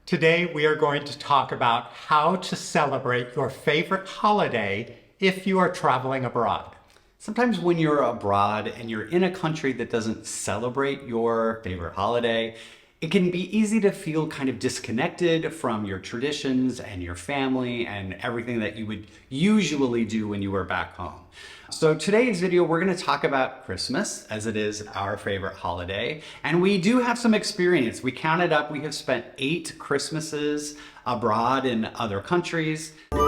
Today we are going to talk about how to celebrate your favorite holiday if you are traveling abroad. Sometimes when you're abroad and you're in a country that doesn't celebrate your favorite holiday, it can be easy to feel kind of disconnected from your traditions and your family and everything that you would usually do when you were back home. So today's video, we're going to talk about Christmas, as it is our favorite holiday. And we do have some experience. We counted up, we have spent 8 Christmases abroad in other countries. But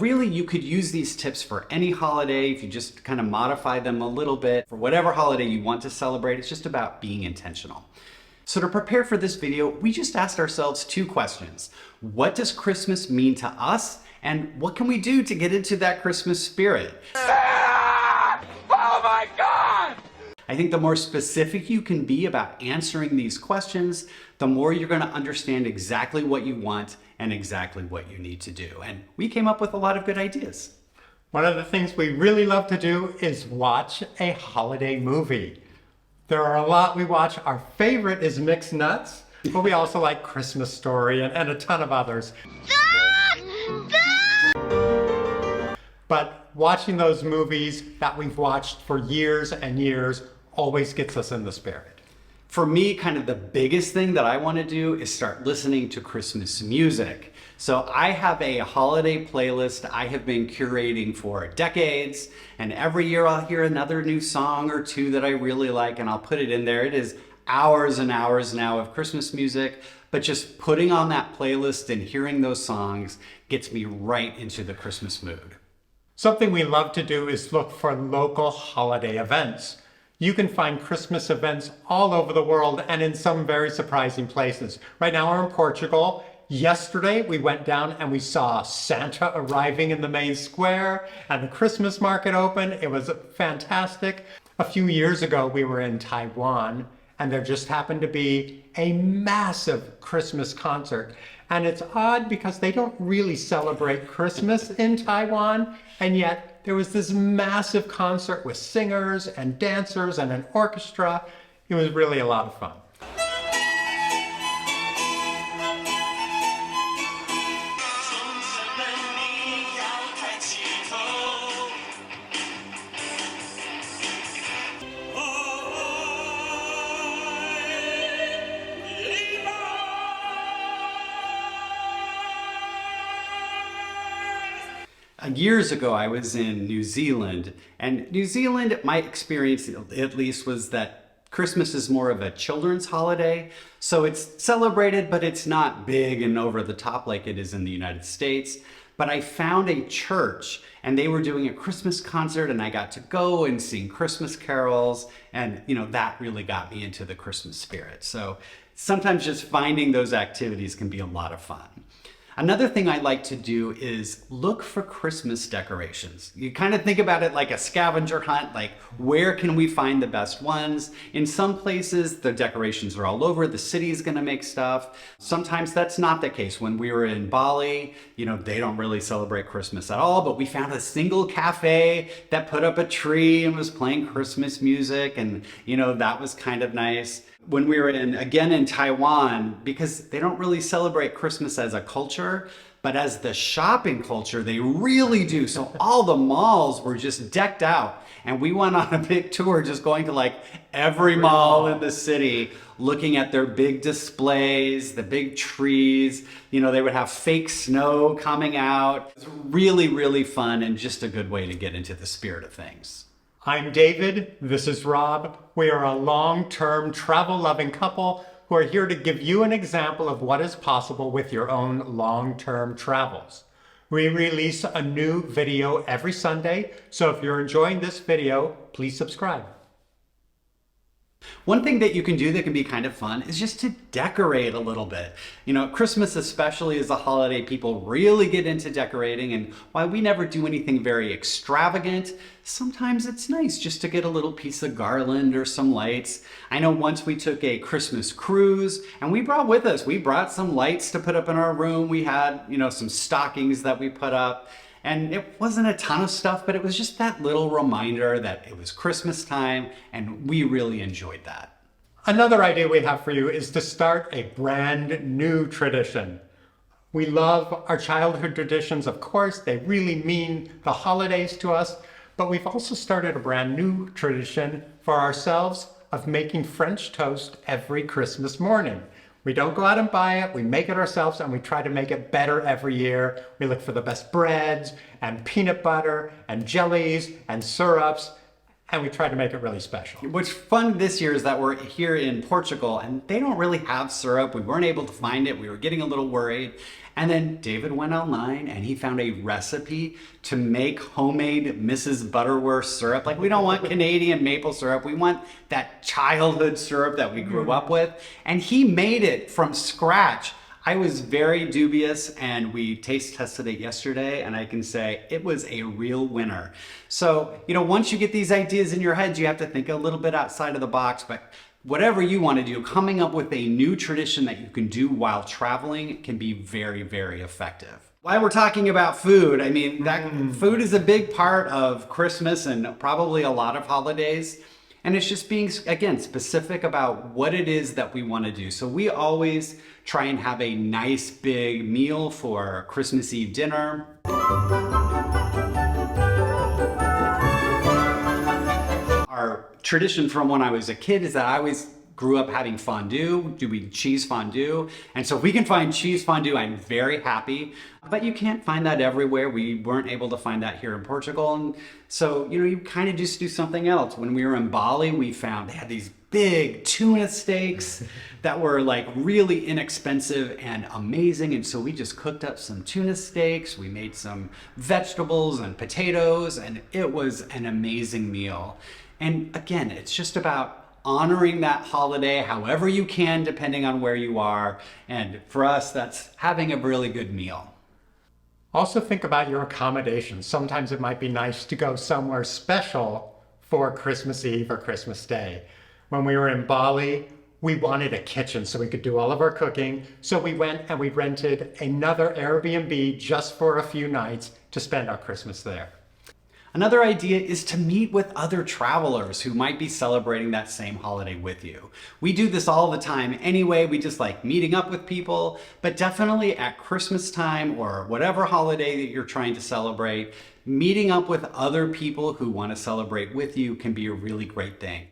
really, you could use these tips for any holiday if you just kind of modify them a little bit. For whatever holiday you want to celebrate, it's just about being intentional. So to prepare for this video, we just asked ourselves 2 questions. What does Christmas mean to us? And what can we do to get into that Christmas spirit? Oh my God! I think the more specific you can be about answering these questions, the more you're going to understand exactly what you want and exactly what you need to do. And we came up with a lot of good ideas. One of the things we really love to do is watch a holiday movie. There are a lot we watch. Our favorite is Mixed Nuts, but we also like Christmas Story and a ton of others. But watching those movies that we've watched for years and years always gets us in the spirit. For me, kind of the biggest thing that I want to do is start listening to Christmas music. So I have a holiday playlist I have been curating for decades, and every year I'll hear another new song or 2 that I really like, and I'll put it in there. It is hours and hours now of Christmas music, but just putting on that playlist and hearing those songs gets me right into the Christmas mood. Something we love to do is look for local holiday events. You can find Christmas events all over the world and in some very surprising places. Right now we're in Portugal. Yesterday we went down and we saw Santa arriving in the main square and the Christmas market open. It was fantastic. A few years ago we were in Taiwan and there just happened to be a massive Christmas concert. And it's odd because they don't really celebrate Christmas in Taiwan, and yet there was this massive concert with singers and dancers and an orchestra. It was really a lot of fun. Years ago, I was in New Zealand, and New Zealand, my experience at least, was that Christmas is more of a children's holiday. So it's celebrated, but it's not big and over the top like it is in the United States. But I found a church and they were doing a Christmas concert and I got to go and sing Christmas carols. And that really got me into the Christmas spirit. So sometimes just finding those activities can be a lot of fun. Another thing I like to do is look for Christmas decorations. You kind of think about it like a scavenger hunt, like where can we find the best ones? In some places, the decorations are all over, the city is gonna make stuff. Sometimes that's not the case. When we were in Bali, they don't really celebrate Christmas at all, but we found a single cafe that put up a tree and was playing Christmas music, and that was kind of nice. When we were again in Taiwan, because they don't really celebrate Christmas as a culture, but as the shopping culture, they really do. So all the malls were just decked out. And we went on a big tour just going to like every mall in the city, looking at their big displays, the big trees. They would have fake snow coming out. It's really, really fun and just a good way to get into the spirit of things. I'm David, this is Rob. We are a long-term travel-loving couple who are here to give you an example of what is possible with your own long-term travels. We release a new video every Sunday, so if you're enjoying this video, please subscribe. One thing that you can do that can be kind of fun is just to decorate a little bit. Christmas especially is a holiday people really get into decorating, and while we never do anything very extravagant, sometimes it's nice just to get a little piece of garland or some lights. I know once we took a Christmas cruise and we brought some lights to put up in our room. We had, some stockings that we put up. And it wasn't a ton of stuff, but it was just that little reminder that it was Christmas time, and we really enjoyed that. Another idea we have for you is to start a brand new tradition. We love our childhood traditions, of course. They really mean the holidays to us, but we've also started a brand new tradition for ourselves of making French toast every Christmas morning. We don't go out and buy it, we make it ourselves, and we try to make it better every year. We look for the best breads and peanut butter and jellies and syrups, and we try to make it really special. What's fun this year is that we're here in Portugal and they don't really have syrup. We weren't able to find it. We were getting a little worried. And then David went online and he found a recipe to make homemade Mrs. Butterworth syrup. Like, we don't want Canadian maple syrup. We want that childhood syrup that we grew up with. And he made it from scratch. I was very dubious and we taste tested it yesterday and I can say it was a real winner. So, once you get these ideas in your head, you have to think a little bit outside of the box, but whatever you want to do, coming up with a new tradition that you can do while traveling can be very, very effective. While we're talking about food, food is a big part of Christmas and probably a lot of holidays. And it's just being, again, specific about what it is that we want to do. So we always try and have a nice big meal for Christmas Eve dinner. Our tradition from when I was a kid is that I always grew up having fondue, doing cheese fondue. And so if we can find cheese fondue, I'm very happy. But you can't find that everywhere. We weren't able to find that here in Portugal. And so, you kind of just do something else. When we were in Bali, we found they had these big tuna steaks that were like really inexpensive and amazing. And so we just cooked up some tuna steaks. We made some vegetables and potatoes, and it was an amazing meal. And again, it's just about honoring that holiday however you can, depending on where you are. And for us, that's having a really good meal. Also think about your accommodations. Sometimes it might be nice to go somewhere special for Christmas Eve or Christmas Day. When we were in Bali, we wanted a kitchen so we could do all of our cooking. So we went and we rented another Airbnb just for a few nights to spend our Christmas there. Another idea is to meet with other travelers who might be celebrating that same holiday with you. We do this all the time anyway. We just like meeting up with people, but definitely at Christmas time or whatever holiday that you're trying to celebrate, meeting up with other people who want to celebrate with you can be a really great thing.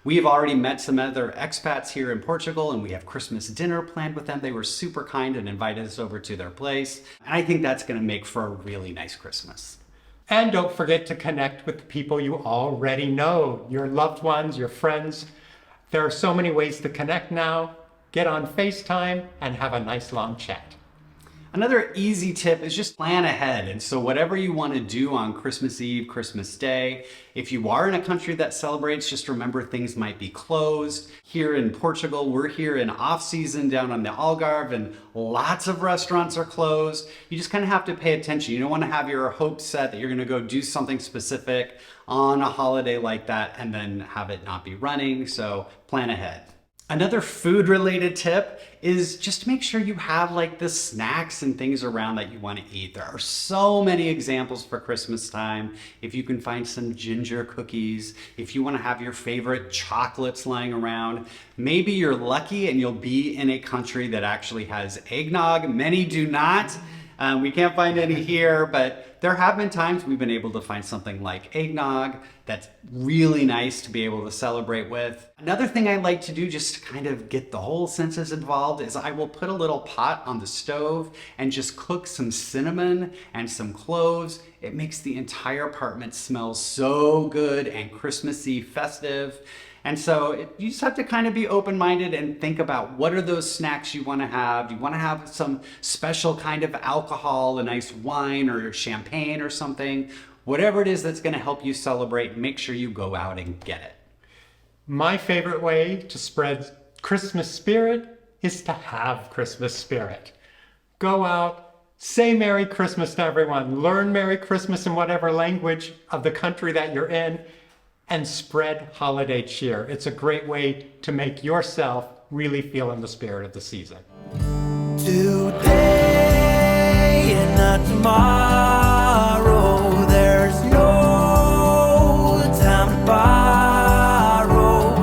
We have already met some other expats here in Portugal and we have Christmas dinner planned with them. They were super kind and invited us over to their place. And I think that's going to make for a really nice Christmas. And don't forget to connect with the people you already know, your loved ones, your friends. There are so many ways to connect now. Get on FaceTime and have a nice long chat. Another easy tip is just plan ahead. And so whatever you want to do on Christmas Eve, Christmas Day, if you are in a country that celebrates, just remember things might be closed. Here in Portugal, we're here in off season down on the Algarve and lots of restaurants are closed. You just kind of have to pay attention. You don't want to have your hopes set that you're going to go do something specific on a holiday like that and then have it not be running. So plan ahead. Another food related tip is just to make sure you have like the snacks and things around that you want to eat. There are so many examples for Christmas time. If you can find some ginger cookies, if you want to have your favorite chocolates lying around, maybe you're lucky and you'll be in a country that actually has eggnog. Many do not. We can't find any here, but there have been times we've been able to find something like eggnog that's really nice to be able to celebrate with. Another thing I like to do just to kind of get the whole senses involved is I will put a little pot on the stove and just cook some cinnamon and some cloves. It makes the entire apartment smell so good and Christmassy festive. And so you just have to kind of be open-minded and think about what are those snacks you want to have. Do you want to have some special kind of alcohol, a nice wine or champagne or something? Whatever it is that's going to help you celebrate, make sure you go out and get it. My favorite way to spread Christmas spirit is to have Christmas spirit. Go out, say Merry Christmas to everyone, learn Merry Christmas in whatever language of the country that you're in, and spread holiday cheer. It's a great way to make yourself really feel in the spirit of the season. Today and not tomorrow.